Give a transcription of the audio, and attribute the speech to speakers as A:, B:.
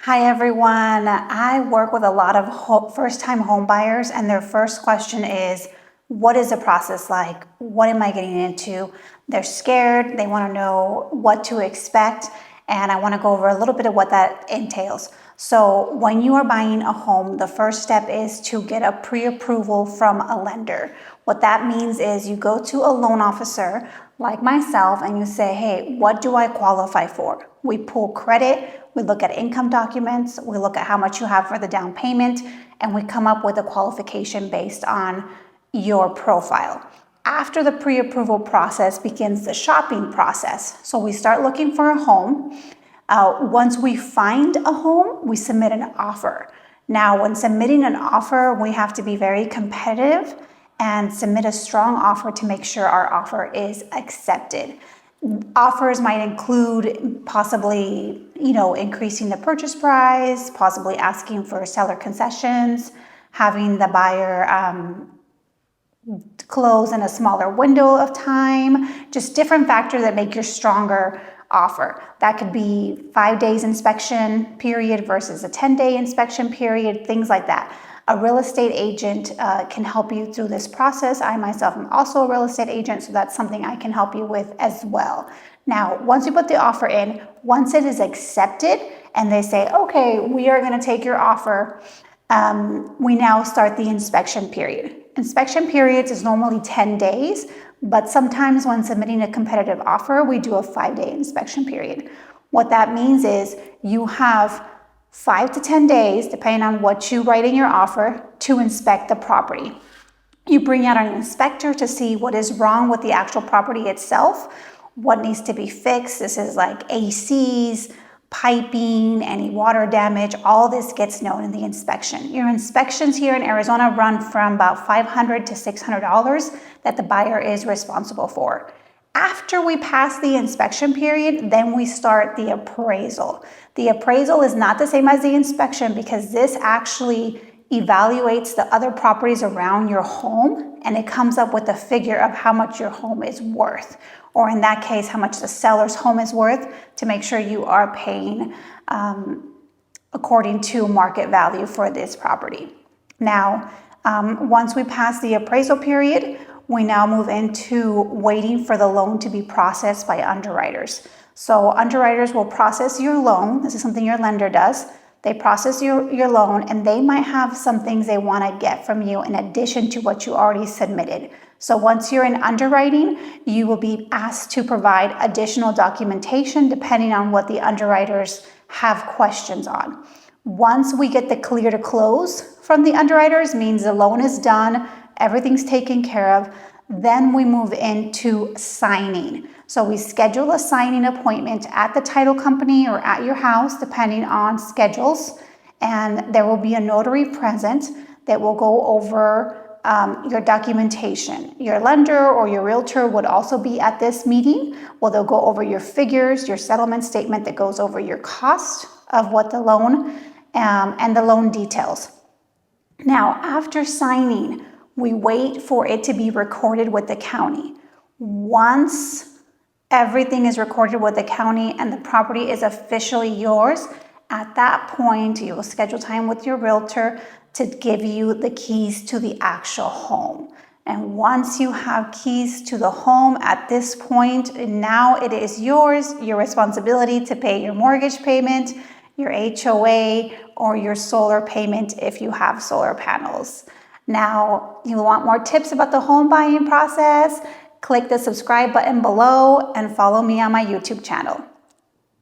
A: Hi everyone. I work with a lot of first-time home buyers, and their first question is, what is the process like? What am I getting into? They're scared. They want to know what to expect, and I want to go over a little bit of what that entails. So when you are buying a home, the first step is to get a pre-approval from a lender. What that means is you go to a loan officer like myself and you say, hey, what do I qualify for? We pull credit, we look at income documents, we look at how much you have for the down payment, and we come up with a qualification based on your profile. After the pre-approval process begins the shopping process. So we start looking for a home. Once we find a home, we submit an offer. Now, when submitting an offer, we have to be very competitive and submit a strong offer to make sure our offer is accepted. Offers might include possibly, increasing the purchase price, possibly asking for seller concessions, having the buyer close in a smaller window of time, just different factors that make your stronger offer. That could be 5 days inspection period versus a 10-day inspection period, things like that. A real estate agent can help you through this process. I myself am also a real estate agent, so that's something I can help you with as well. Now, once you put the offer in, once it is accepted and they say, okay, we are going to take your offer, we now start the inspection period. Inspection periods is normally 10 days, but sometimes when submitting a competitive offer, we do a 5-day inspection period. What that means is you have 5 to 10 days, depending on what you write in your offer, to inspect the property. You bring out an inspector to see what is wrong with the actual property itself, what needs to be fixed. This is like ACs, piping, any water damage. All this gets known in the inspection. Your inspections here in Arizona run from about $500 to $600 that the buyer is responsible for. After we pass the inspection period, then we start the appraisal. The appraisal is not the same as the inspection because this actually evaluates the other properties around your home, and it comes up with a figure of how much your home is worth, or in that case, how much the seller's home is worth, to make sure you are paying according to market value for this property. Now, once we pass the appraisal period, we now move into waiting for the loan to be processed by underwriters. So underwriters will process your loan. This is something your lender does. They process your loan, and they might have some things they want to get from you in addition to what you already submitted. So once you're in underwriting, you will be asked to provide additional documentation depending on what the underwriters have questions on. Once we get the clear to close from the underwriters, means the loan is done, everything's taken care of, then we move into signing. So we schedule a signing appointment at the title company or at your house, depending on schedules, and there will be a notary present that will go over your documentation. Your lender or your realtor would also be at this meeting. Well, they'll go over your figures, your settlement statement that goes over your cost of what the loan and the loan details. Now, after signing, we wait for it to be recorded with the county. Once everything is recorded with the county and the property is officially yours, at that point, you will schedule time with your realtor to give you the keys to the actual home. And once you have keys to the home, at this point, now it is yours, your responsibility to pay your mortgage payment, your HOA, or your solar payment if you have solar panels. Now, you want more tips about the home buying process? Click the subscribe button below and follow me on my YouTube channel.